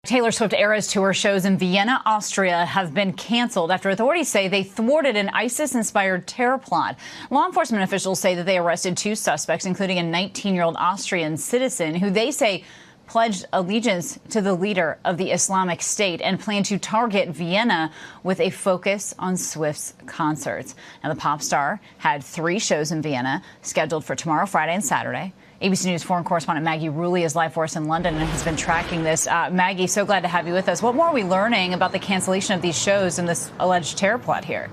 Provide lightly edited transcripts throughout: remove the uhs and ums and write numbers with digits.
Taylor Swift Eras Tour shows in Vienna, Austria have been canceled after authorities say they thwarted an ISIS-inspired terror plot. Law enforcement officials say that they arrested two suspects, including a 19-year-old Austrian citizen who they say pledged allegiance to the leader of the Islamic State and planned to target Vienna with a focus on Swift's concerts. Now, the pop star had 3 shows in Vienna scheduled for tomorrow, Friday, and Saturday. ABC News foreign correspondent Maggie Rulli is live for us in London and has been tracking this. Maggie, so glad to have you with us. What more are we learning about the cancellation of these shows and this alleged terror plot here?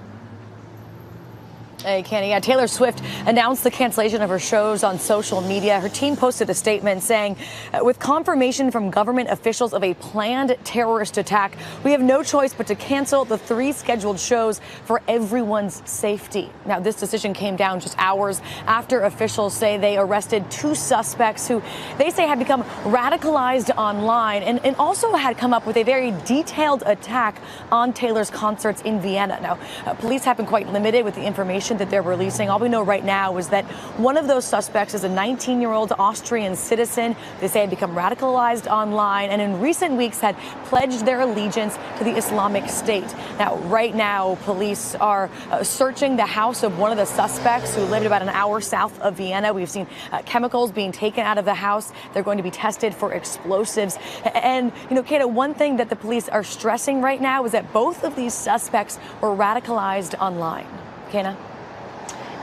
Hey, Kenny. Yeah, Taylor Swift announced the cancellation of her shows on social media. Her team posted a statement saying, with confirmation from government officials of a planned terrorist attack, we have no choice but to cancel the 3 scheduled shows for everyone's safety. Now, this decision came down just hours after officials say they arrested 2 suspects who they say had become radicalized online and also had come up with a very detailed attack on Taylor's concerts in Vienna. Now, police have been quite limited with the information that they're releasing. All we know right now is that one of those suspects is a 19-year-old Austrian citizen. They say had become radicalized online and in recent weeks had pledged their allegiance to the Islamic State. Now, right now, police are searching the house of one of the suspects who lived about an hour south of Vienna. We've seen chemicals being taken out of the house. They're going to be tested for explosives. And, you know, Kata, one thing that the police are stressing right now is that both of these suspects were radicalized online. Kana?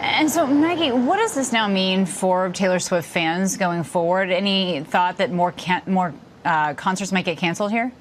And so, Maggie, what does this now mean for Taylor Swift fans going forward? Any thought that more concerts might get canceled here?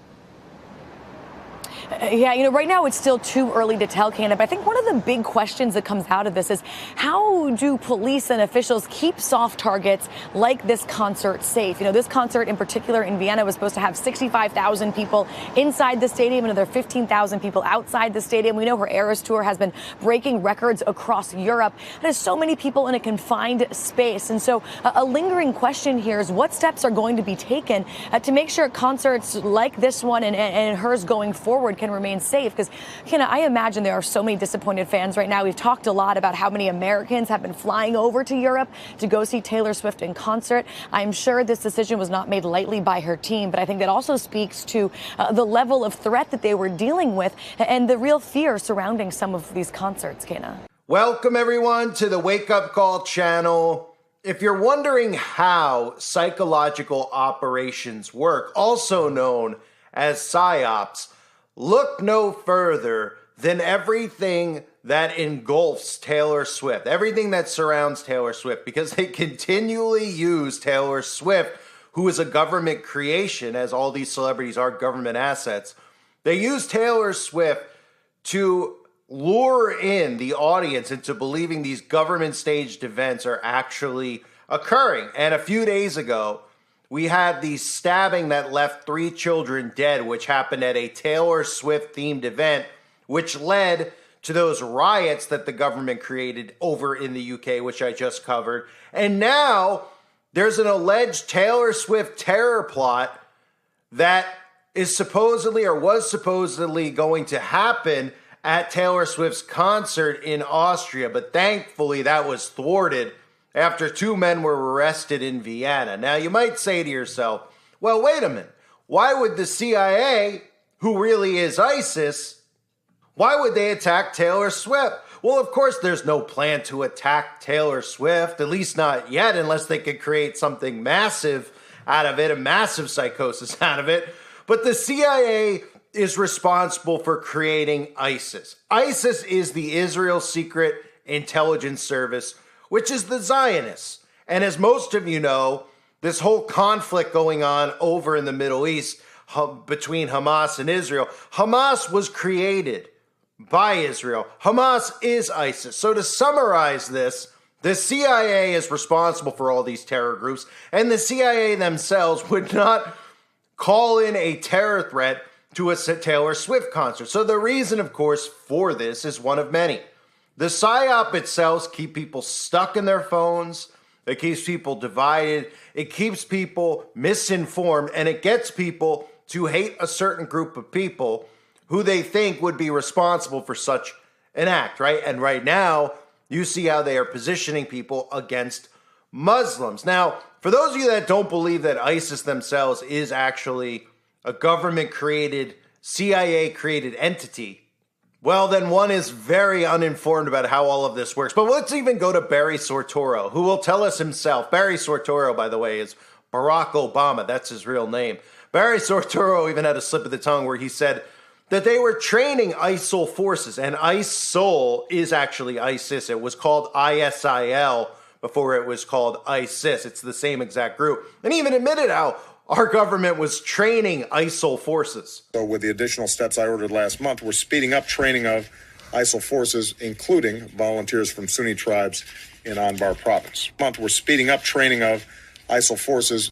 Yeah, you know, right now it's still too early to tell, Canada, but I think one of the big questions that comes out of this is how do police and officials keep soft targets like this concert safe? You know, this concert in particular in Vienna was supposed to have 65,000 people inside the stadium, another 15,000 people outside the stadium. We know her Eras Tour has been breaking records across Europe. There's so many people in a confined space. And so a lingering question here is what steps are going to be taken to make sure concerts like this one and hers going forward can remain safe? Because, Kenna, I imagine there are so many disappointed fans right now. We've talked a lot about how many Americans have been flying over to Europe to go see Taylor Swift in concert. I'm sure this decision was not made lightly by her team, but I think that also speaks to the level of threat that they were dealing with and the real fear surrounding some of these concerts, Kenna. Welcome, everyone, to the Wake Up Call channel. If you're wondering how psychological operations work, also known as Psyops, look no further than everything that engulfs Taylor Swift, everything that surrounds Taylor Swift, because they continually use Taylor Swift, who is a government creation, as all these celebrities are government assets. They use Taylor Swift to lure in the audience into believing these government staged events are actually occurring. And a few days ago, we had the stabbing that left 3 children dead, which happened at a Taylor Swift-themed event, which led to those riots that the government created over in the UK, which I just covered. And now there's an alleged Taylor Swift terror plot that is supposedly or was supposedly going to happen at Taylor Swift's concert in Austria. But thankfully, that was thwarted after 2 men were arrested in Vienna. Now, you might say to yourself, well, wait a minute. Why would the CIA, who really is ISIS, why would they attack Taylor Swift? Well, of course, there's no plan to attack Taylor Swift, at least not yet, unless they could create something massive out of it, a massive psychosis out of it. But the CIA is responsible for creating ISIS. ISIS is the Israel Secret Intelligence Service, which is the Zionists. And as most of you know, this whole conflict going on over in the Middle East between Hamas and Israel, Hamas was created by Israel. Hamas is ISIS. So to summarize this, the CIA is responsible for all these terror groups, and the CIA themselves would not call in a terror threat to a Taylor Swift concert. So the reason, of course, for this is one of many. The PSYOP itself keeps people stuck in their phones. It keeps people divided. It keeps people misinformed, and it gets people to hate a certain group of people who they think would be responsible for such an act, right? And right now, you see how they are positioning people against Muslims. Now, for those of you that don't believe that ISIS themselves is actually a government-created, CIA-created entity, well, then one is very uninformed about how all of this works. But let's even go to Barry Soetoro, who will tell us himself. Barry Soetoro, by the way, is Barack Obama. That's his real name. Barry Soetoro even had a slip of the tongue where he said that they were training ISIL forces, and ISIL is actually ISIS. It was called ISIL before it was called ISIS. It's the same exact group. And he even admitted how our government was training ISIL forces. So with the additional steps I ordered last month, we're speeding up training of ISIL forces, including volunteers from Sunni tribes in Anbar province. We're speeding up training of ISIL forces.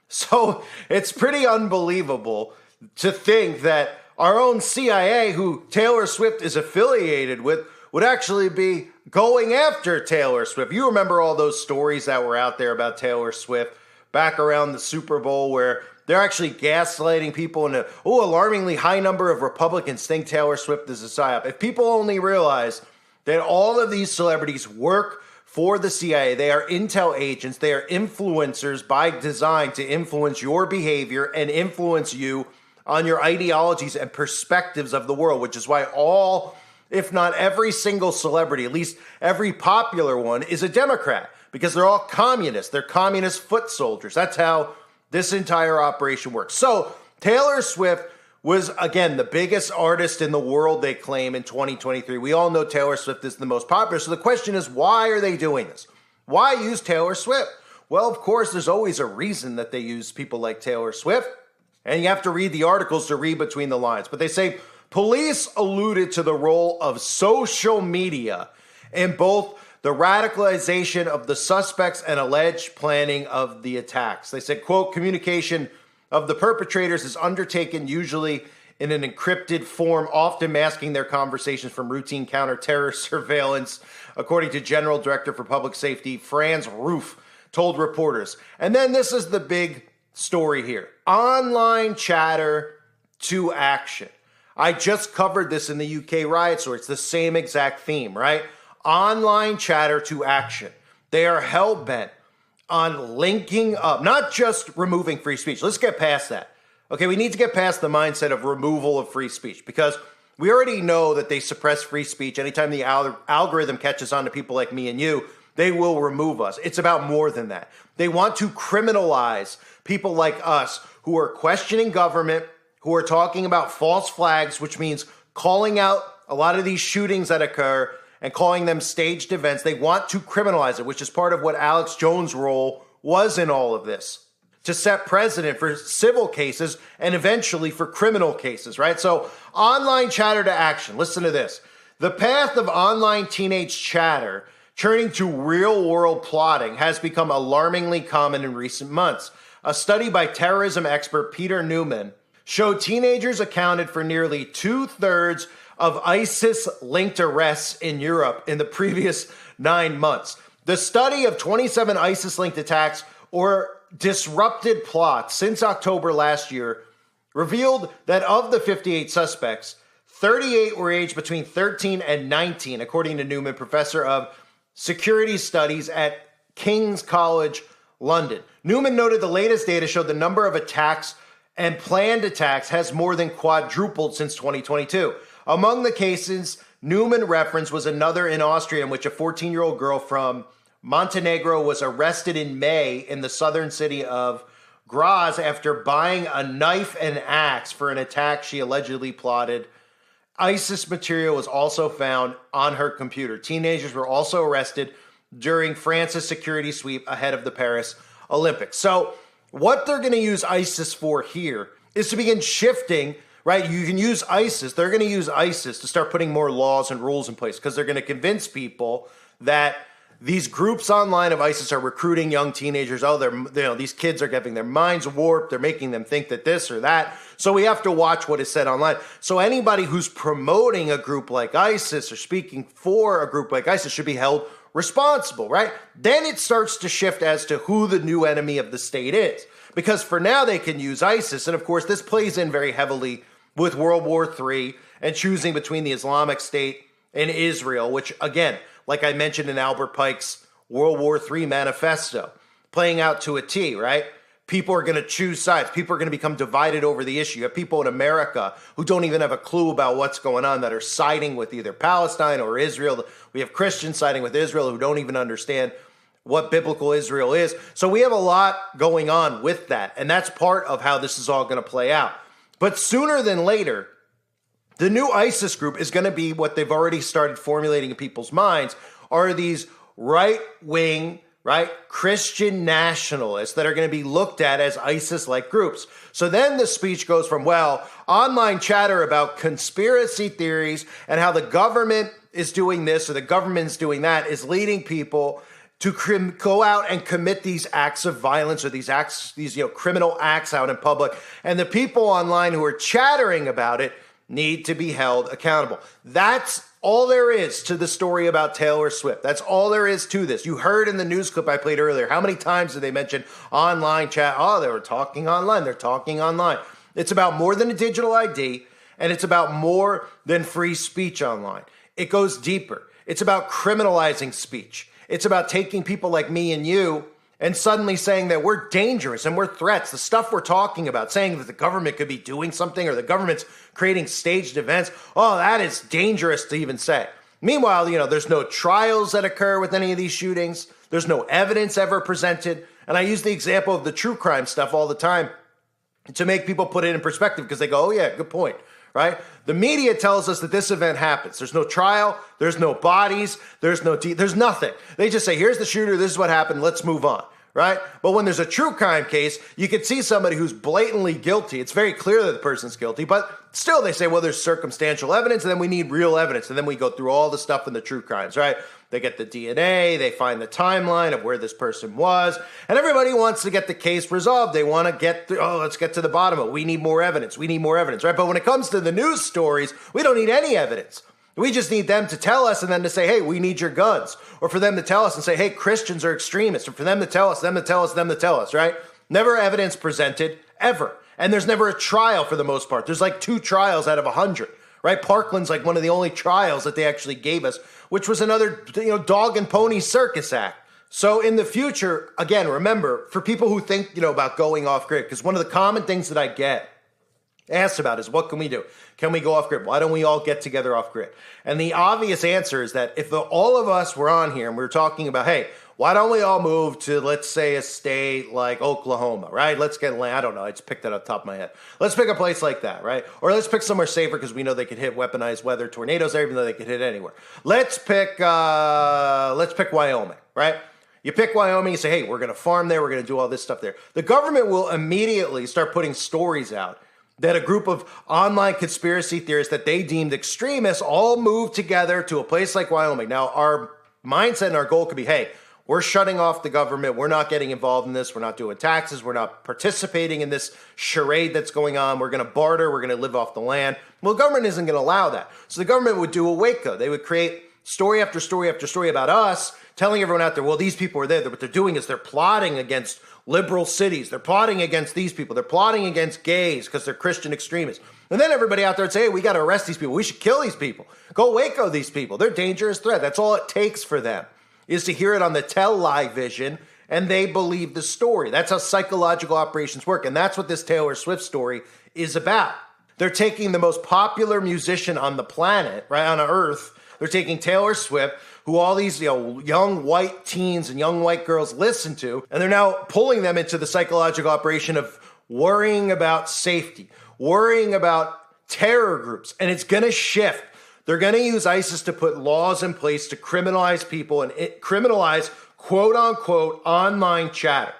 So it's pretty unbelievable to think that our own CIA, who Taylor Swift is affiliated with, would actually be going after Taylor Swift. You remember all those stories that were out there about Taylor Swift back around the Super Bowl where they're actually gaslighting people, and alarmingly high number of Republicans think Taylor Swift is a psyop. If people only realize that all of these celebrities work for the CIA, they are intel agents, they are influencers by design to influence your behavior and influence you on your ideologies and perspectives of the world, which is why all, if not every single celebrity, at least every popular one, is a Democrat. Because they're all communists. They're communist foot soldiers. That's how this entire operation works. So Taylor Swift was, again, the biggest artist in the world, they claim, in 2023. We all know Taylor Swift is the most popular. So the question is, why are they doing this? Why use Taylor Swift? Well, of course, there's always a reason that they use people like Taylor Swift. And you have to read the articles to read between the lines. But they say police alluded to the role of social media in both the radicalization of the suspects and alleged planning of the attacks. They said, quote, communication of the perpetrators is undertaken usually in an encrypted form, often masking their conversations from routine counter-terror surveillance, according to General Director for Public Safety Franz Roof told reporters. And then this is the big story here. Online chatter to action. I just covered this in the UK riot story. It's the same exact theme, right? Online chatter to action. They are hell-bent on linking up, not just removing free speech. Let's get past that. Okay, we need to get past the mindset of removal of free speech because we already know that they suppress free speech. Anytime the algorithm catches on to people like me and you, they will remove us. It's about more than that. They want to criminalize people like us who are questioning government, who are talking about false flags, which means calling out a lot of these shootings that occur and calling them staged events. They want to criminalize it, which is part of what Alex Jones' role was in all of this, to set precedent for civil cases and eventually for criminal cases, right? So online chatter to action. Listen to this. The path of online teenage chatter turning to real-world plotting has become alarmingly common in recent months. A study by terrorism expert Peter Newman showed teenagers accounted for nearly 2/3 of ISIS-linked arrests in Europe in the previous 9 months. The study of 27 ISIS-linked attacks or disrupted plots since October last year revealed that of the 58 suspects, 38 were aged between 13 and 19, according to Newman, professor of security studies at King's College London. Newman noted the latest data showed the number of attacks and planned attacks has more than quadrupled since 2022. Among the cases Newman referenced was another in Austria in which a 14-year-old girl from Montenegro was arrested in May in the southern city of Graz after buying a knife and axe for an attack she allegedly plotted. ISIS material was also found on her computer. Teenagers were also arrested during France's security sweep ahead of the Paris Olympics. So what they're going to use ISIS for here is to begin shifting, right? You can use ISIS. They're going to use ISIS to start putting more laws and rules in place because they're going to convince people that these groups online of ISIS are recruiting young teenagers. Oh, these kids are getting their minds warped. They're making them think that this or that. So we have to watch what is said online. So anybody who's promoting a group like ISIS or speaking for a group like ISIS should be held responsible, right? Then it starts to shift as to who the new enemy of the state is. Because for now they can use ISIS. And of course, this plays in very heavily with World War III and choosing between the Islamic State and Israel, which again, like I mentioned in Albert Pike's World War III manifesto, playing out to a T, right? people are going to choose sides. People are going to become divided over the issue. You have people in America who don't even have a clue about what's going on that are siding with either Palestine or Israel. We have Christians siding with Israel who don't even understand what biblical Israel is. So we have a lot going on with that. And that's part of how this is all going to play out. But sooner than later, the new ISIS group is going to be what they've already started formulating in people's minds are these right-wing, right, Christian nationalists that are going to be looked at as ISIS-like groups. So then the speech goes from, well, online chatter about conspiracy theories and how the government is doing this or the government's doing that is leading people to go out and commit these acts of violence or these criminal acts out in public. And the people online who are chattering about it need to be held accountable. That's all there is to the story about Taylor Swift. That's all there is to this. You heard in the news clip I played earlier, how many times did they mention online chat? Oh, they were talking online. They're talking online. It's about more than a digital ID, and it's about more than free speech online. It goes deeper. It's about criminalizing speech. It's about taking people like me and you and suddenly saying that we're dangerous and we're threats. The stuff we're talking about, saying that the government could be doing something or the government's creating staged events, oh, that is dangerous to even say. Meanwhile, there's no trials that occur with any of these shootings. There's no evidence ever presented. And I use the example of the true crime stuff all the time to make people put it in perspective because they go, oh, yeah, good point. Right? The media tells us that this event happens. There's no trial. There's no bodies. There's nothing. They just say, here's the shooter. This is what happened. Let's move on. Right? But when there's a true crime case, you could see somebody who's blatantly guilty. It's very clear that the person's guilty, but still they say, well, there's circumstantial evidence and then we need real evidence. And then we go through all the stuff in the true crimes, right? They get the DNA, they find the timeline of where this person was, and everybody wants to get the case resolved. They want to let's get to the bottom of it. We need more evidence. We need more evidence, right? But when it comes to the news stories, we don't need any evidence. We just need them to tell us and then to say, hey, we need your guns. Or for them to tell us and say, hey, Christians are extremists. Or for them to tell us, right? Never evidence presented, ever. And there's never a trial for the most part. There's like 2 trials out of 100, right? Parkland's like one of the only trials that they actually gave us, which was another, dog and pony circus act. So in the future, again, remember, for people who think, about going off grid, because one of the common things that I get asked about is, what can we do? Can we go off grid? Why don't we all get together off grid? And the obvious answer is that if all of us were on here and we were talking about, hey, why don't we all move to, let's say, a state like Oklahoma, right? Let's get land. I don't know. I just picked that off the top of my head. Let's pick a place like that, right? Or let's pick somewhere safer because we know they could hit weaponized weather tornadoes there, even though they could hit anywhere. Let's pick Wyoming, right? You pick Wyoming, you say, hey, we're going to farm there. We're going to do all this stuff there. The government will immediately start putting stories out that a group of online conspiracy theorists that they deemed extremists all moved together to a place like Wyoming. Now, our mindset and our goal could be, hey, we're shutting off the government. We're not getting involved in this. We're not doing taxes. We're not participating in this charade that's going on. We're going to barter. We're going to live off the land. Well, the government isn't going to allow that. So the government would do a Waco. They would create story after story after story about us, telling everyone out there, well, these people are there. What they're doing is they're plotting against liberal cities. They're plotting against these people. They're plotting against gays because they're Christian extremists. And then everybody out there would say, hey, we got to arrest these people. We should kill these people. Go Waco these people. They're a dangerous threat. That's all it takes for them, is to hear it on the tell-lie vision, and they believe the story. That's how psychological operations work, and that's what this Taylor Swift story is about. They're taking the most popular musician on the planet, right, on Earth. They're taking Taylor Swift, who all these young white teens and young white girls listen to, and they're now pulling them into the psychological operation of worrying about safety, worrying about terror groups, and it's going to shift. They're going to use ISIS to put laws in place to criminalize people and criminalize quote-unquote online chatter.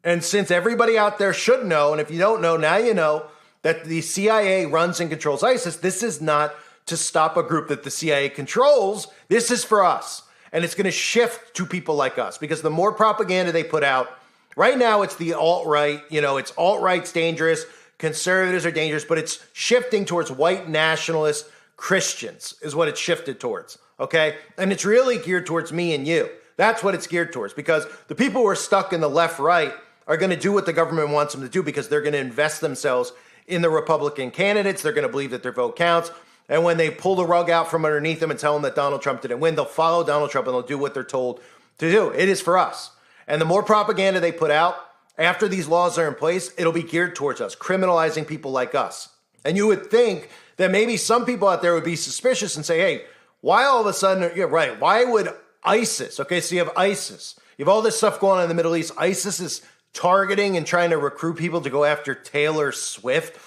And since everybody out there should know, and if you don't know, now you know, that the CIA runs and controls ISIS, this is not to stop a group that the CIA controls. This is for us. And it's going to shift to people like us because the more propaganda they put out, right now it's the alt-right, it's alt-right's dangerous, conservatives are dangerous, but it's shifting towards white nationalist Christians is what it's shifted towards, okay? And it's really geared towards me and you. That's what it's geared towards because the people who are stuck in the left-right are going to do what the government wants them to do because they're going to invest themselves in the Republican candidates. They're going to believe that their vote counts. And when they pull the rug out from underneath them and tell them that Donald Trump didn't win, they'll follow Donald Trump and they'll do what they're told to do. It is for us. And the more propaganda they put out, after these laws are in place, it'll be geared towards us, criminalizing people like us. And you would think that maybe some people out there would be suspicious and say, hey, why all of a sudden, yeah, right, why would ISIS, okay, so you have ISIS, you have all this stuff going on in the Middle East, ISIS is targeting and trying to recruit people to go after Taylor Swift.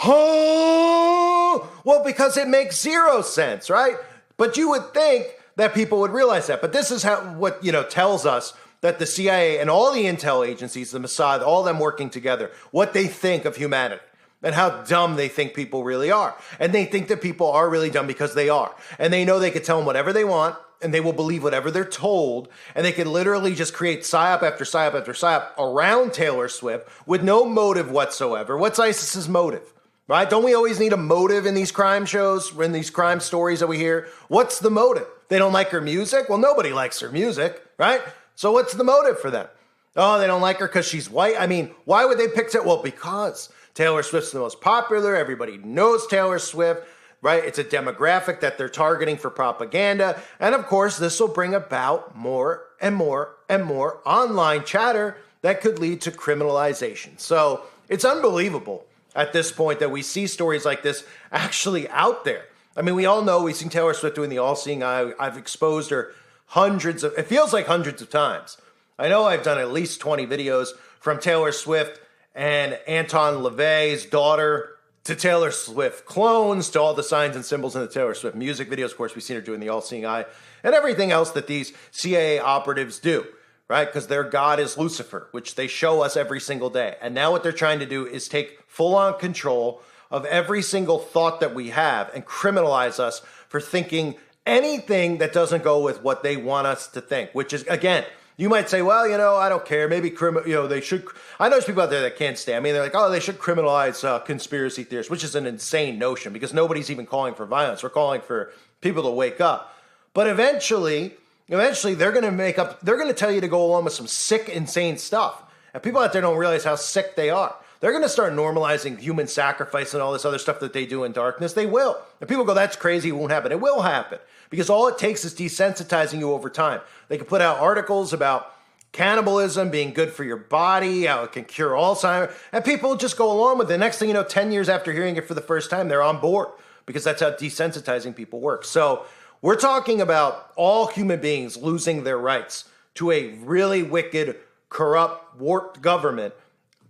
Oh, well, because it makes zero sense, right? But you would think that people would realize that. But this is what tells us that the CIA and all the intel agencies, the Mossad, all of them working together, what they think of humanity and how dumb they think people really are. And they think that people are really dumb because they are. And they know they could tell them whatever they want, and they will believe whatever they're told, and they could literally just create psyop after psyop after psyop around Taylor Swift with no motive whatsoever. What's ISIS's motive? Right? Don't we always need a motive in these crime shows, in these crime stories that we hear? What's the motive? They don't like her music? Well, nobody likes her music, right? So what's the motive for them? Oh, they don't like her because she's white? I mean, why would they pick it? Well, because Taylor Swift's the most popular. Everybody knows Taylor Swift, right? It's a demographic that they're targeting for propaganda. And of course, this will bring about more and more and more online chatter that could lead to criminalization. So it's unbelievable at this point that we see stories like this actually out there. I mean, we all know we've seen Taylor Swift doing the all-seeing eye. I've exposed her it feels like hundreds of times. I know I've done at least 20 videos from Taylor Swift and Anton LaVey's daughter to Taylor Swift clones to all the signs and symbols in the Taylor Swift music videos. Of course, we've seen her doing the all-seeing eye and everything else that these CIA operatives do. Right? Because their God is Lucifer, which they show us every single day. And now what they're trying to do is take full-on control of every single thought that we have and criminalize us for thinking anything that doesn't go with what they want us to think, which is, again, you might say, well, I don't care. Maybe, they should. I know there's people out there that can't stand. I mean, they're like, oh, they should criminalize conspiracy theorists, which is an insane notion because nobody's even calling for violence. We're calling for people to wake up. But eventually they're going to tell you to go along with some sick, insane stuff. And people out there don't realize how sick they are. They're going to start normalizing human sacrifice and all this other stuff that they do in darkness. They will. And people go, that's crazy. It won't happen. It will happen because all it takes is desensitizing you over time. They can put out articles about cannibalism being good for your body, how it can cure Alzheimer's, and people just go along with it. The next thing you know, 10 years after hearing it for the first time, they're on board because that's how desensitizing people work. So we're talking about all human beings losing their rights to a really wicked, corrupt, warped government,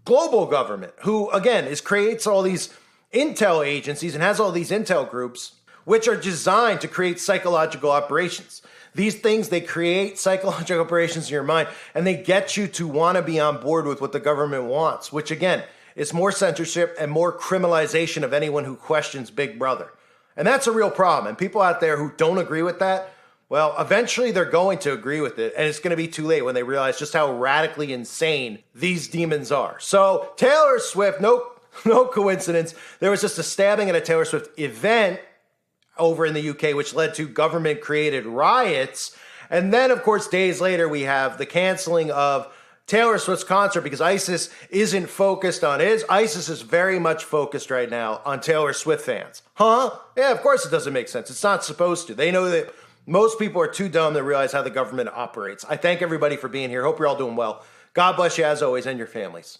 global government, who, again, creates all these intel agencies and has all these intel groups, which are designed to create psychological operations. These things, they create psychological operations in your mind, and they get you to want to be on board with what the government wants, which, again, is more censorship and more criminalization of anyone who questions Big Brother. And that's a real problem. And people out there who don't agree with that, well, eventually they're going to agree with it. And it's going to be too late when they realize just how radically insane these demons are. So Taylor Swift, no coincidence. There was just a stabbing at a Taylor Swift event over in the UK, which led to government-created riots. And then, of course, days later, we have the canceling of Taylor Swift's concert because ISIS isn't focused on it. ISIS is very much focused right now on Taylor Swift fans. Huh? Yeah, of course it doesn't make sense. It's not supposed to. They know that most people are too dumb to realize how the government operates. I thank everybody for being here. Hope you're all doing well. God bless you as always and your families.